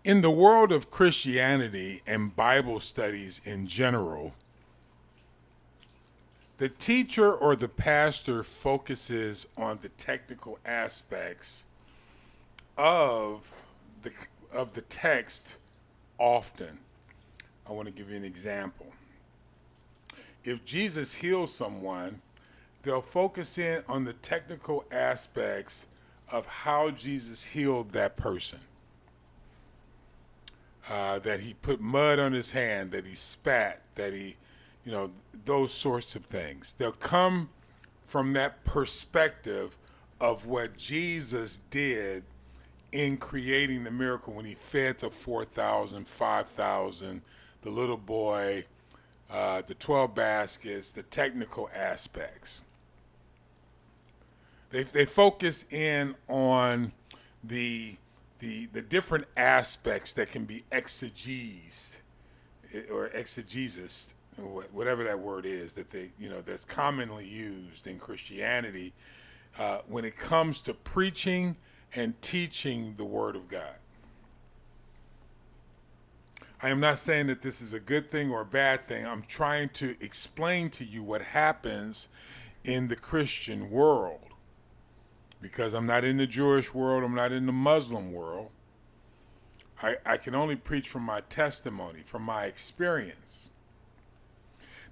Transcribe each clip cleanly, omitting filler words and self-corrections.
In the world of Christianity and Bible studies in general, the teacher or the pastor focuses on the technical aspects of the of the text often. I want to give you an example. If Jesus heals someone, they'll focus in on the technical aspects of how Jesus healed that person. That he put mud on his hand, that he spat, that he, those sorts of things. They'll come from that perspective of what Jesus did in creating the miracle when he fed the 4,000, 5,000, the little boy, the 12 baskets, the technical aspects. They focus in on the different aspects that can be exegesed or exegesis, whatever that word is that that's commonly used in Christianity when it comes to preaching and teaching the Word of God. I am not saying that this is a good thing or a bad thing. I'm trying to explain to you what happens in the Christian world, because I'm not in the Jewish world, I'm not in the Muslim world. I can only preach from my testimony, from my experience.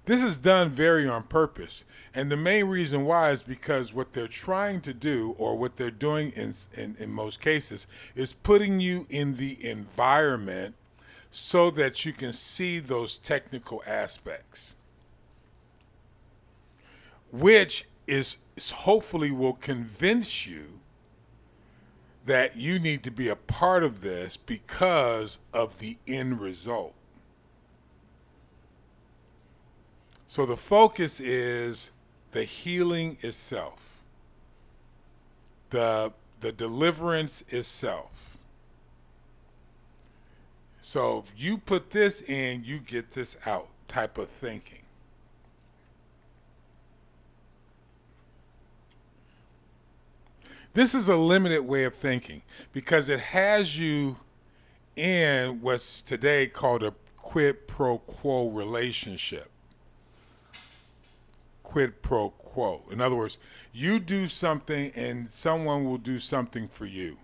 This is done very on purpose. And the main reason why is because what they're trying to do, or what they're doing in most cases, is putting you in the environment so that you can see those technical aspects, which is hopefully will convince you that you need to be a part of this because of the end result. So the focus is the healing itself, the deliverance itself. So if you put this in, you get this out type of thinking. This is a limited way of thinking because it has you in what's today called a quid pro quo relationship. Quid pro quo. In other words, you do something and someone will do something for you.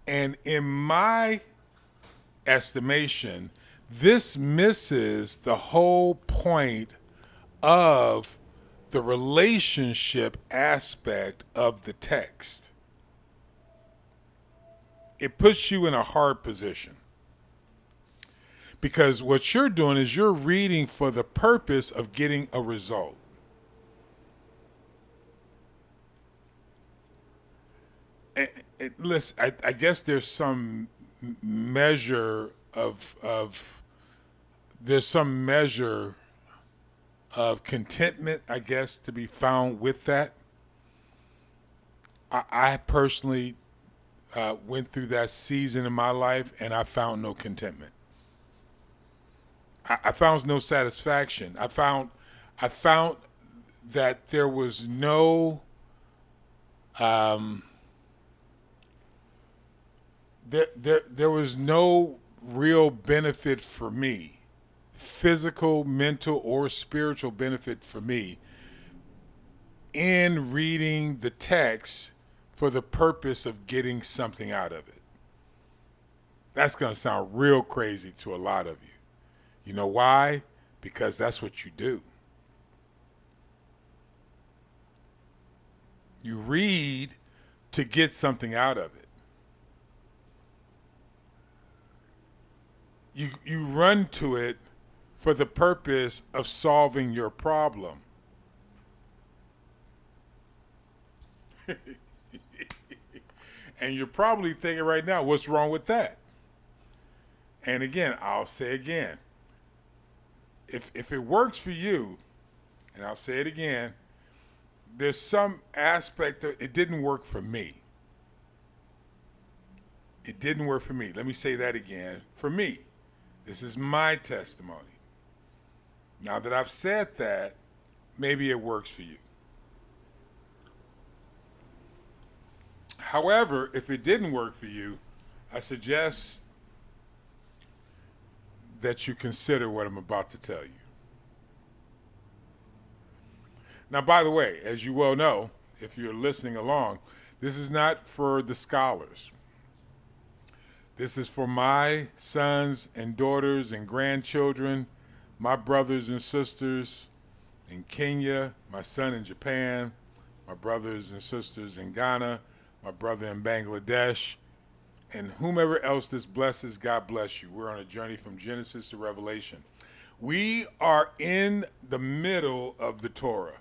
And in my estimation, this misses the whole point of the relationship aspect of the text. It puts you in a hard position. Because what you're doing is you're reading for the purpose of getting a result. Listen, I guess there's some measure of contentment, I guess, to be found with that. I personally went through that season in my life, and I found no contentment. I found no satisfaction. I found that there was no there was no real benefit for me, physical, mental, or spiritual benefit for me in reading the text for the purpose of getting something out of it. That's going to sound real crazy to a lot of you. You know why? Because that's what you do. You read to get something out of it. You run to it for the purpose of solving your problem. And you're probably thinking right now, what's wrong with that? And again, I'll say again, if it works for you, and I'll say it again, there's some aspect of it didn't work for me. It didn't work for me. Let me say that again. For me, this is my testimony. Now that I've said that, maybe it works for you. However, if it didn't work for you, I suggest that you consider what I'm about to tell you. Now, by the way, as you well know, if you're listening along, this is not for the scholars. This is for my sons and daughters and grandchildren, my brothers and sisters in Kenya, my son in Japan, my brothers and sisters in Ghana, my brother in Bangladesh, and whomever else this blesses, God bless you. We're on a journey from Genesis to Revelation. We are in the middle of the Torah.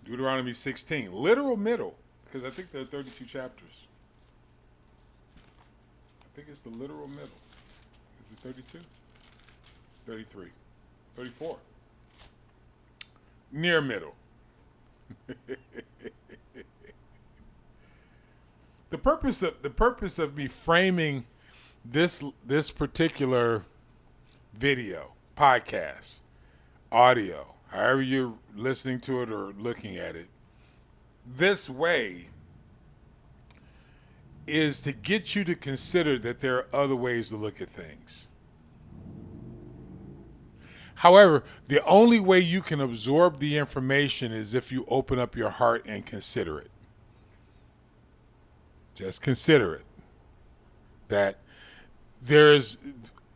Deuteronomy 16, literal middle, because I think there are 32 chapters. I think it's the literal middle. Is it 32? 33. 34. Near middle. The purpose of me framing this particular video, podcast, audio, however you're listening to it or looking at it, this way is to get you to consider that there are other ways to look at things. However, the only way you can absorb the information is if you open up your heart and consider it. Just consider it. That there's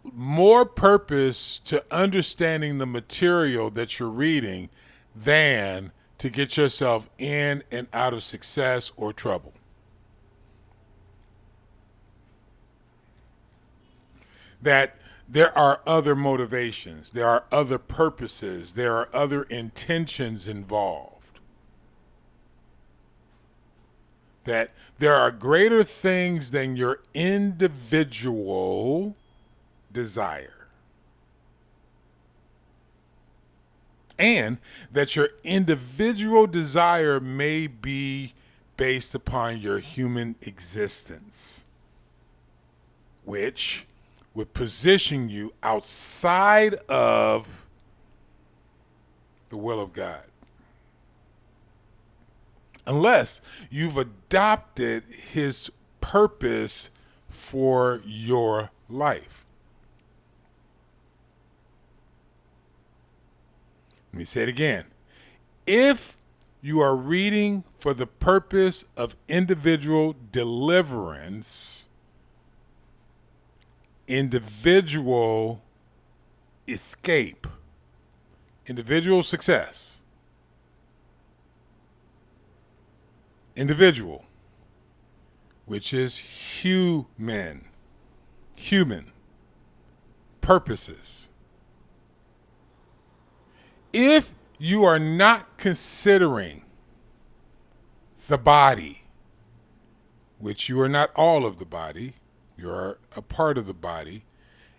more purpose to understanding the material that you're reading than to get yourself in and out of success or trouble. That there are other motivations, there are other purposes, there are other intentions involved. That there are greater things than your individual desire. And that your individual desire may be based upon your human existence, which would position you outside of the will of God. Unless you've adopted his purpose for your life. Let me say it again. If you are reading for the purpose of individual deliverance, individual escape, individual success, individual, which is human purposes. If you are not considering the body, which you are not all of the body, you are a part of the body.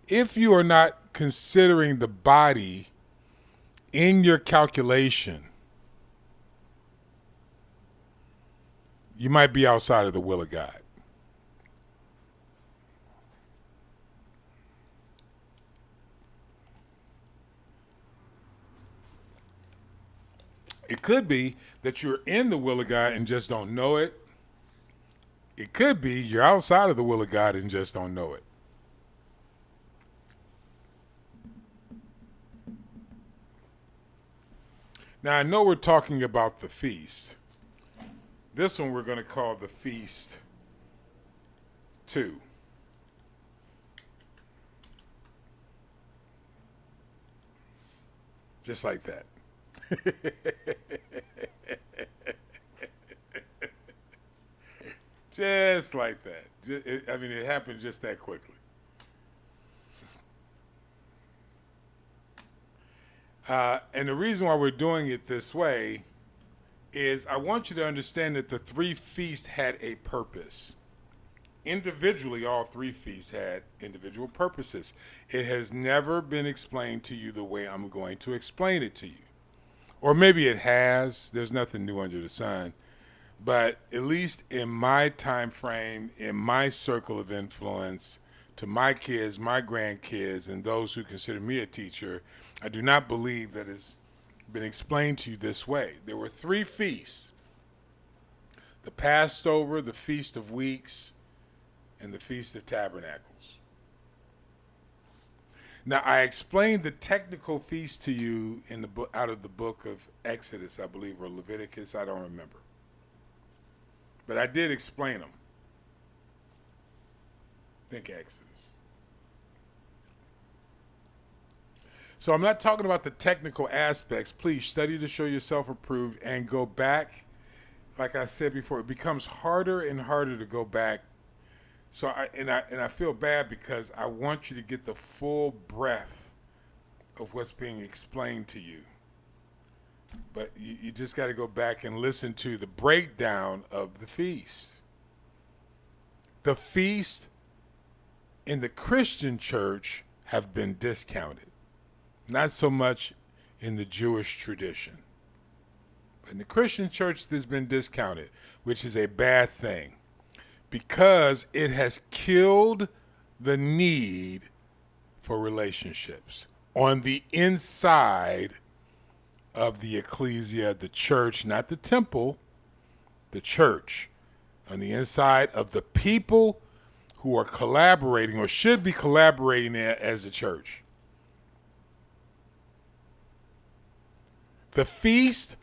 If you are not considering the body in your calculation, you might be outside of the will of God. It could be that you're in the will of God and just don't know it. It could be you're outside of the will of God and just don't know it. Now, I know we're talking about the feast. This one we're going to call the Feast 2. Just like that. Just like that. It happened just that quickly. And the reason why we're doing it this way is I want you to understand that the three feasts had a purpose. Individually, all three feasts had individual purposes. It has never been explained to you the way I'm going to explain it to you. Or maybe it has. There's nothing new under the sun. But at least in my time frame, in my circle of influence, to my kids, my grandkids, and those who consider me a teacher, I do not believe that it's been explained to you this way. There were three feasts. The Passover, the Feast of Weeks, and the Feast of Tabernacles. Now, I explained the technical feasts to you in the book, out of the book of Exodus, I believe, or Leviticus, I don't remember. But I did explain them. I think Exodus. So I'm not talking about the technical aspects. Please study to show yourself approved and go back. Like I said before, it becomes harder and harder to go back. So I feel bad because I want you to get the full breadth of what's being explained to you. But you just got to go back and listen to the breakdown of the feast. The feast in the Christian church have been discounted. Not so much in the Jewish tradition. In the Christian church, this has been discounted, which is a bad thing, because it has killed the need for relationships on the inside of the ecclesia, the church, not the temple, the church, on the inside of the people who are collaborating or should be collaborating as a church. The feasts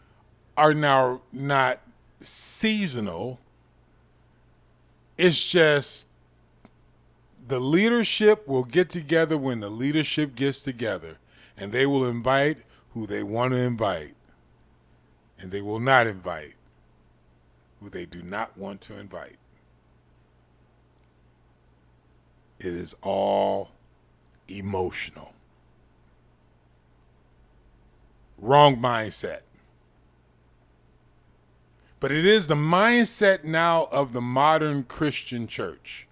are now not seasonal. It's just the leadership will get together when the leadership gets together, and they will invite who they want to invite, and they will not invite who they do not want to invite. It is all emotional. Wrong mindset. But it is the mindset now of the modern Christian church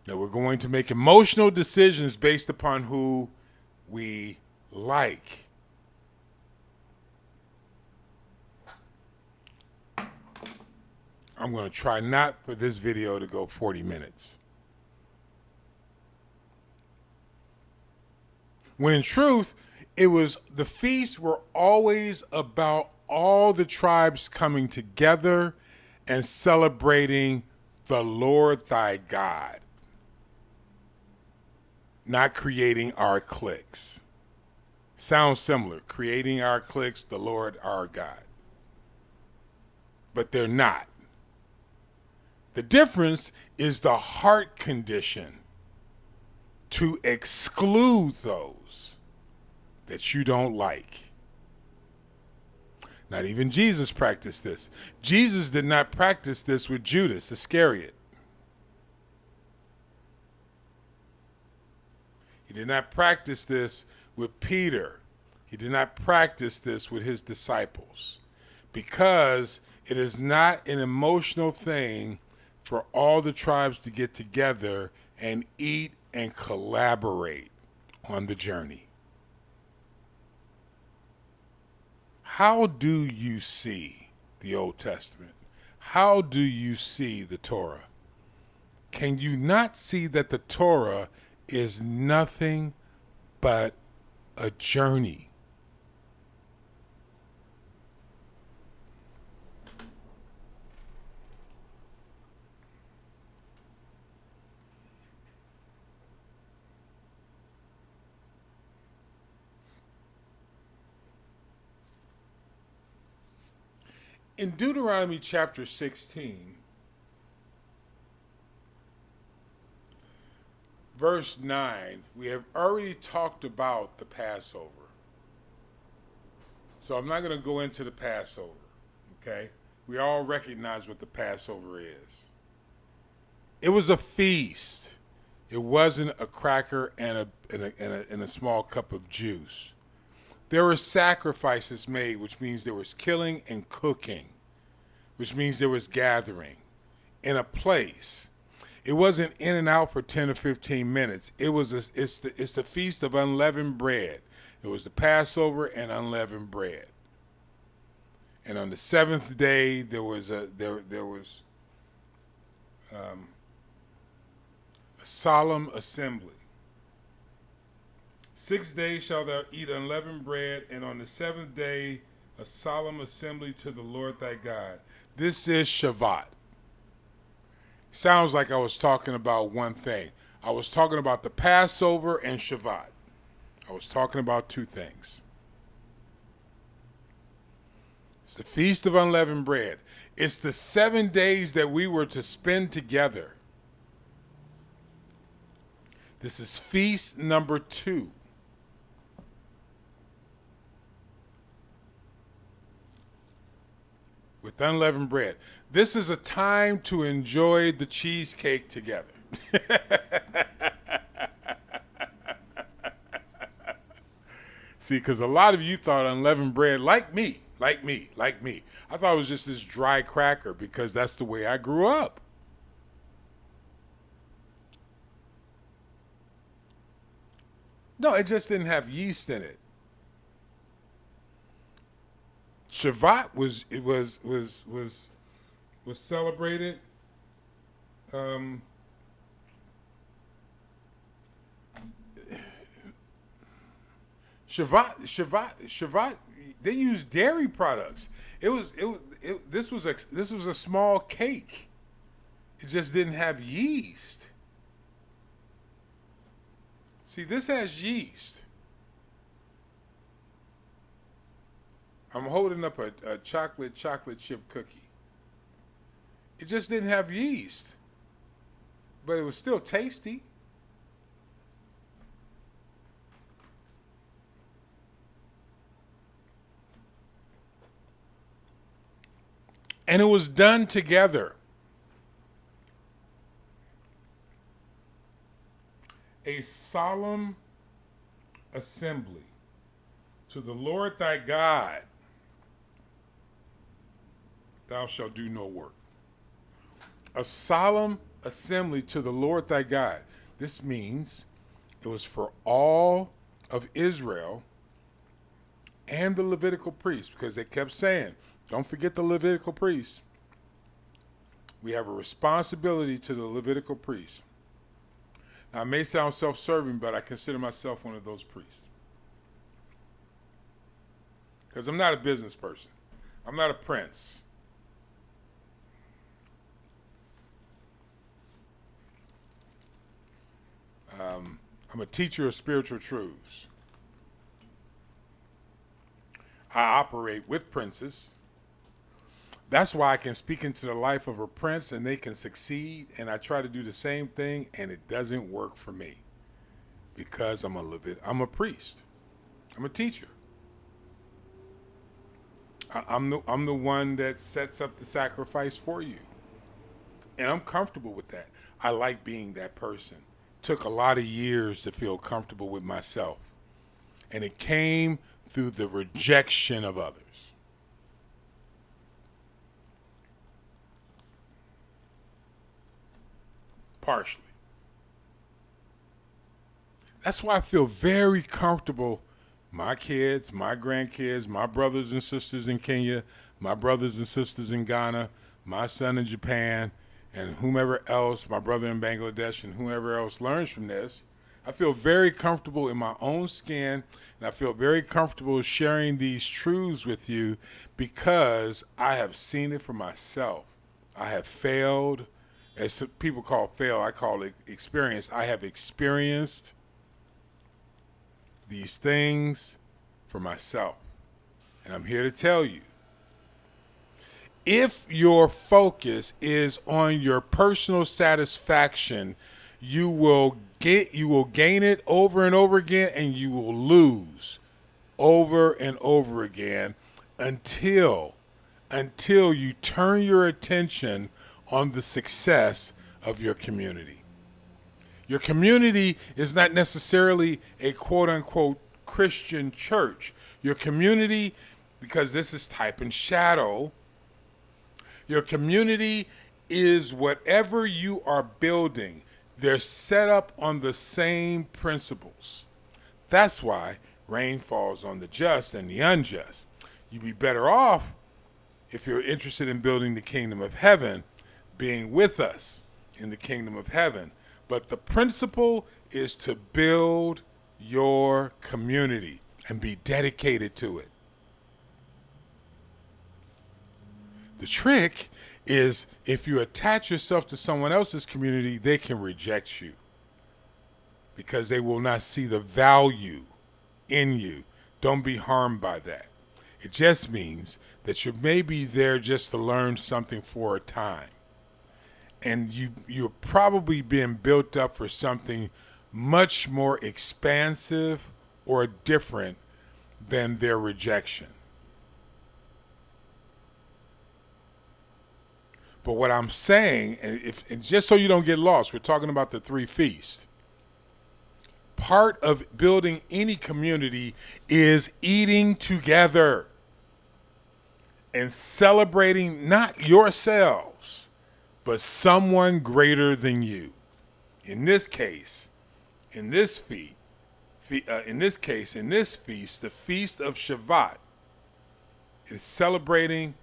that we're going to make emotional decisions based upon who we like. I'm going to try not for this video to go 40 minutes. When in truth, the feasts were always about all the tribes coming together and celebrating the Lord thy God, not creating our cliques. Sounds similar, creating our cliques, the Lord our God. But they're not. The difference is the heart condition to exclude those that you don't like. Not even Jesus practiced this. Jesus did not practice this with Judas Iscariot. He did not practice this with Peter. He did not practice this with his disciples, because it is not an emotional thing for all the tribes to get together and eat and collaborate on the journey. How do you see the Old Testament? How do you see the Torah? Can you not see that the Torah is nothing but a journey? In Deuteronomy chapter 16, verse 9, we have already talked about the Passover. So I'm not going to go into the Passover, okay? We all recognize what the Passover is. It was a feast. It wasn't a cracker and a small cup of juice. There were sacrifices made, which means there was killing and cooking, which means there was gathering in a place. It wasn't in and out for 10 or 15 minutes. It's the feast of unleavened bread. It was the Passover and unleavened bread. And on the seventh day there was a solemn assembly. 6 days shalt thou eat unleavened bread, and on the seventh day a solemn assembly to the Lord thy God. This is Shabbat. Sounds like I was talking about one thing. I was talking about the Passover and Shabbat. I was talking about two things. It's the Feast of Unleavened Bread. It's the 7 days that we were to spend together. This is feast number 2. With unleavened bread. This is a time to enjoy the cheesecake together. See, because a lot of you thought unleavened bread, like me. I thought it was just this dry cracker because that's the way I grew up. No, it just didn't have yeast in it. Shabbat was celebrated. Um, Shabbat. They used dairy products. This was a small cake. It just didn't have yeast. See, this has yeast. I'm holding up a chocolate chip cookie. It just didn't have yeast, but it was still tasty. And it was done together. A solemn assembly to the Lord thy God. Thou shalt do no work. A solemn assembly to the Lord thy God. This means it was for all of Israel and the Levitical priests, because they kept saying, don't forget the Levitical priests. We have a responsibility to the Levitical priests. Now, it may sound self-serving, but I consider myself one of those priests. Because I'm not a business person. I'm not a prince. I'm a teacher of spiritual truths. I operate with princes. That's why I can speak into the life of a prince and they can succeed, and I try to do the same thing and it doesn't work for me because I'm a priest. I'm a teacher. I'm the one that sets up the sacrifice for you. And I'm comfortable with that. I like being that person. Took a lot of years to feel comfortable with myself. And it came through the rejection of others. Partially. That's why I feel very comfortable. My kids, my grandkids, my brothers and sisters in Kenya, my brothers and sisters in Ghana, my son in Japan, and whomever else, my brother in Bangladesh, and whoever else learns from this. I feel very comfortable in my own skin, and I feel very comfortable sharing these truths with you because I have seen it for myself. I have failed. As people call fail, I call it experience. I have experienced these things for myself. And I'm here to tell you, if your focus is on your personal satisfaction, you will gain it over and over again, and you will lose over and over again until you turn your attention on the success of your community. Your community is not necessarily a quote-unquote Christian church. Your community, because this is type and shadow, your community is whatever you are building. They're set up on the same principles. That's why rain falls on the just and the unjust. You'd be better off, if you're interested in building the kingdom of heaven, being with us in the kingdom of heaven. But the principle is to build your community and be dedicated to it. The trick is if you attach yourself to someone else's community, they can reject you because they will not see the value in you. Don't be harmed by that. It just means that you may be there just to learn something for a time. And you're probably being built up for something much more expansive or different than their rejection. But what I'm saying, and just so you don't get lost, we're talking about the 3 feasts. Part of building any community is eating together and celebrating not yourselves, but someone greater than you. In this feast, the feast of Shavuot, is celebrating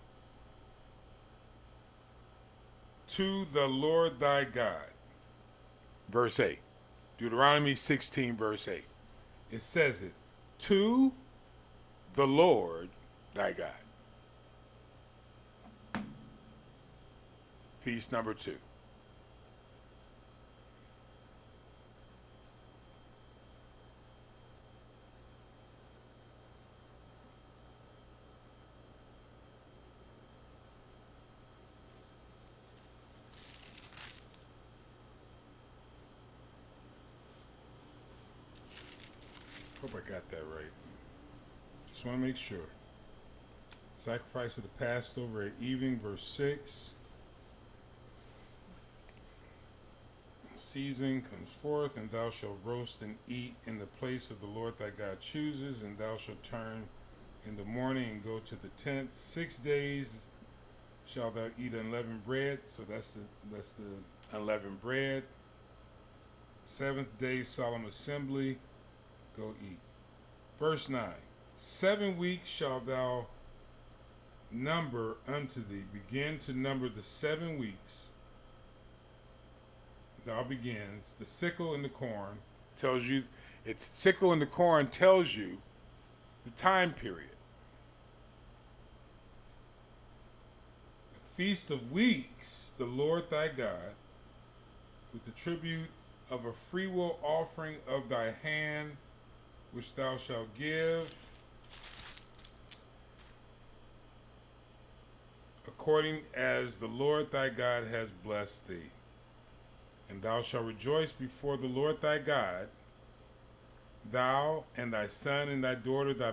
to the Lord thy God. Verse 8. Deuteronomy 16, verse 8. It says it, to the Lord thy God. Feast number 2. Hope I got that right. Just want to make sure. Sacrifice of the Passover at evening, verse 6. Season comes forth, and thou shalt roast and eat in the place of the Lord thy God chooses, and thou shalt turn in the morning and go to the tent. 6 days shalt thou eat unleavened bread. So that's the unleavened bread. 7th day solemn assembly. Go eat. Verse 9. 7 weeks shalt thou number unto thee. Begin to number the 7 weeks. Thou begins. The sickle and the corn tells you, it's sickle and the corn tells you the time period. The Feast of Weeks, the Lord thy God, with the tribute of a freewill offering of thy hand, which thou shalt give according as the Lord thy God has blessed thee. And thou shalt rejoice before the Lord thy God, thou and thy son and thy daughter, thy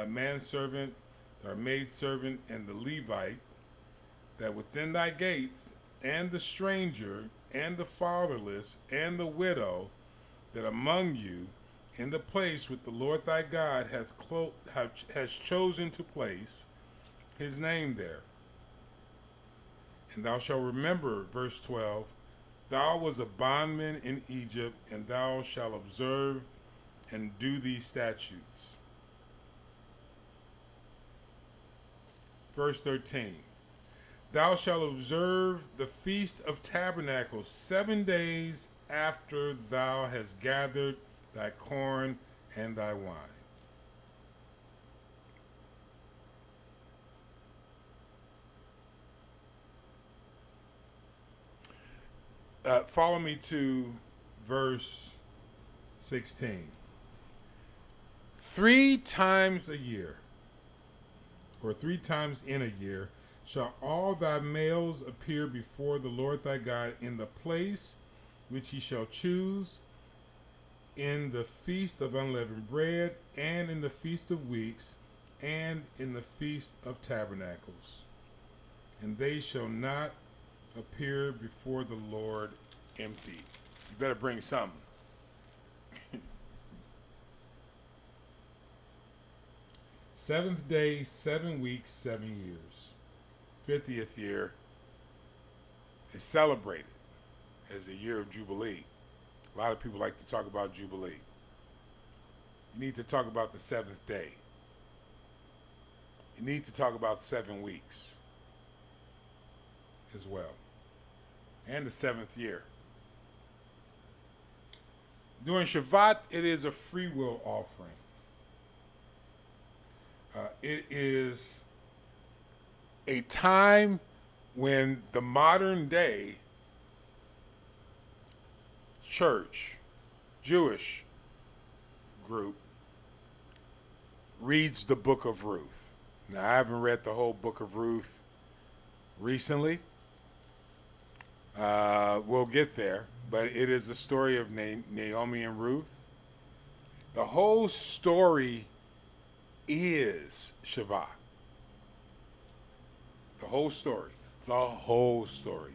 manservant, thy maidservant, and the Levite, that within thy gates, and the stranger, and the fatherless, and the widow, that among you, in the place which the Lord thy God has chosen to place his name there. And thou shalt remember, verse 12, thou was a bondman in Egypt, and thou shalt observe and do these statutes. Verse 13, thou shalt observe the Feast of Tabernacles 7 days after thou hast gathered thy corn and thy wine. Follow me to verse 16. 3 times a year, or 3 times in a year, shall all thy males appear before the Lord thy God in the place which he shall choose, in the feast of unleavened bread, and in the feast of weeks, and in the feast of tabernacles. And they shall not appear before the Lord empty. You better bring something. 7th day, 7 weeks, 7 years. 50th year is celebrated as the year of Jubilee. A lot of people like to talk about Jubilee. You need to talk about the 7th day. You need to talk about 7 weeks as well. And the 7th year. During Shavuot, it is a free will offering. It is a time when the modern day church, Jewish group, reads the book of Ruth. Now, I haven't read the whole book of Ruth recently. We'll get there, but it is a story of Naomi and Ruth. The whole story is Shavah. The whole story. The whole story.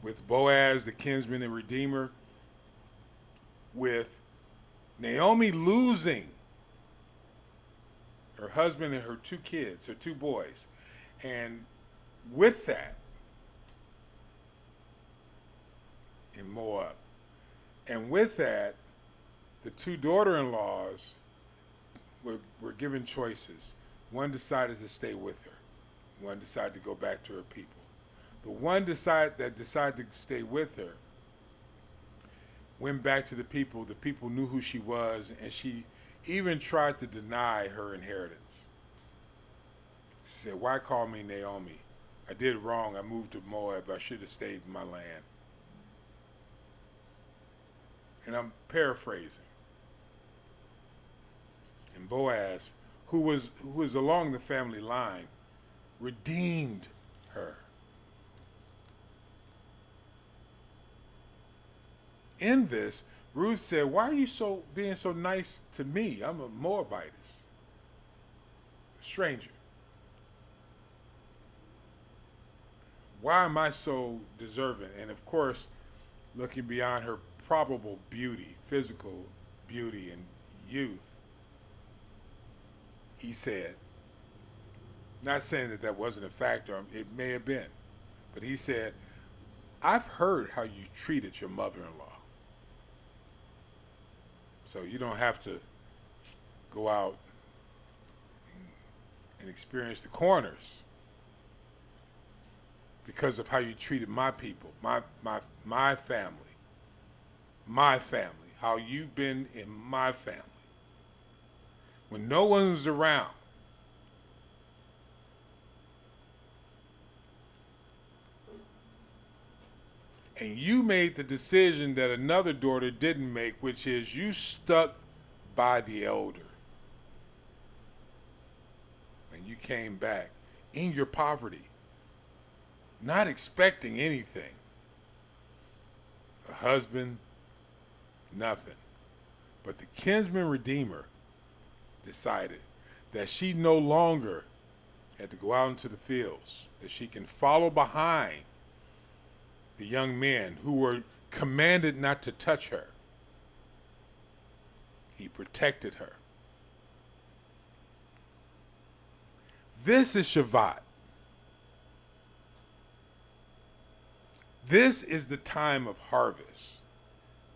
With Boaz, the kinsman and redeemer, with Naomi losing her husband and her two kids, her two boys. And with that, in Moab, and with that, the two daughter-in-laws were given choices. One decided to stay with her. One decided to go back to her people. The one that decided to stay with her went back to the people. The people knew who she was, and she even tried to deny her inheritance. She said, "Why call me Naomi? I did wrong. I moved to Moab. I should have stayed in my land." And I'm paraphrasing. And Boaz, who was along the family line, redeemed her. In this, Ruth said, "Why are you being so nice to me? I'm a Moabitess, a stranger. Why am I so deserving?" And of course, looking beyond her probable beauty, physical beauty and youth, he said, not saying that wasn't a factor, it may have been, but he said, "I've heard how you treated your mother-in-law. So you don't have to go out and experience the corners because of how you treated my people, my family, how you've been in my family. When no one's around, and you made the decision that another daughter didn't make, which is you stuck by the elder. And you came back in your poverty, not expecting anything. A husband, nothing. But the kinsman redeemer decided that she no longer had to go out into the fields, that she can follow behind the young men who were commanded not to touch her. He protected her. This is Shabbat. This is the time of harvest.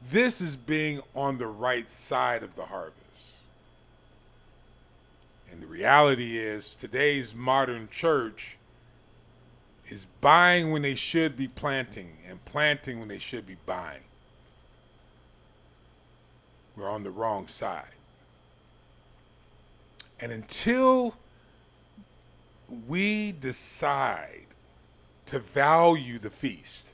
This is being on the right side of the harvest. And the reality is, today's modern church is buying when they should be planting and planting when they should be buying. We're on the wrong side. And until we decide to value the feast,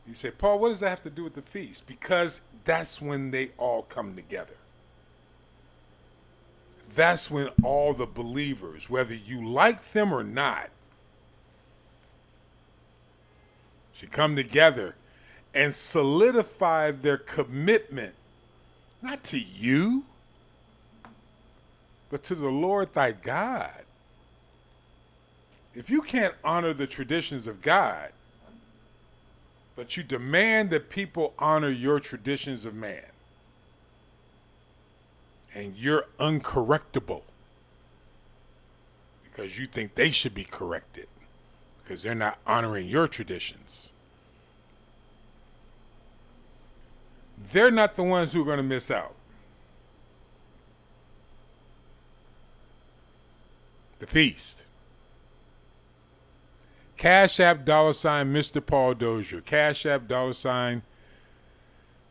you say, "Paul, what does that have to do with the feast?" Because that's when they all come together. That's when all the believers, whether you like them or not, should come together and solidify their commitment, not to you, but to the Lord thy God. If you can't honor the traditions of God, but you demand that people honor your traditions of man, and you're uncorrectable because you think they should be corrected because they're not honoring your traditions, they're not the ones who are going to miss out. The feast. CashApp $MrPaulDozier. CashApp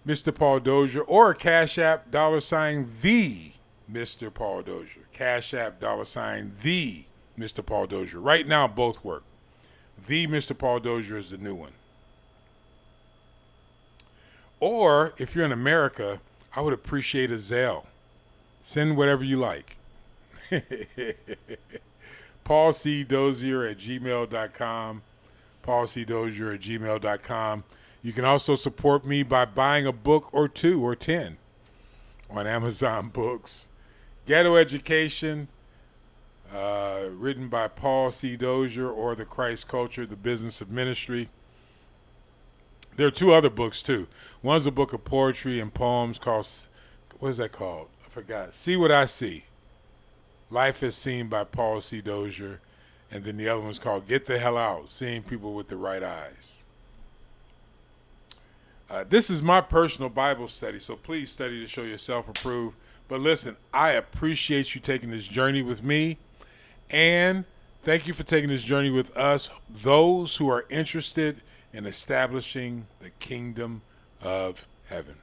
$MrPaulDozier, or CashApp $the Mr. Paul Dozier. CashApp $the Mr. Paul Dozier. Right now, both work. The Mr. Paul Dozier is the new one. Or if you're in America, I would appreciate a Zelle. Send whatever you like. paulcdozier@gmail.com. paulcdozier@gmail.com. You can also support me by buying a book or 2 or 10 on Amazon Books. Ghetto Education, written by Paul C. Dozier, or The Christ Culture, The Business of Ministry. There are 2 other books, too. One's a book of poetry and poems called, what is that called? I forgot. See What I See. Life as Seen by Paul C. Dozier. And then the other one's called Get the Hell Out, Seeing People with the Right Eyes. This is my personal Bible study, so please study to show yourself approved. But listen, I appreciate you taking this journey with me, and thank you for taking this journey with us, those who are interested in establishing the kingdom of heaven.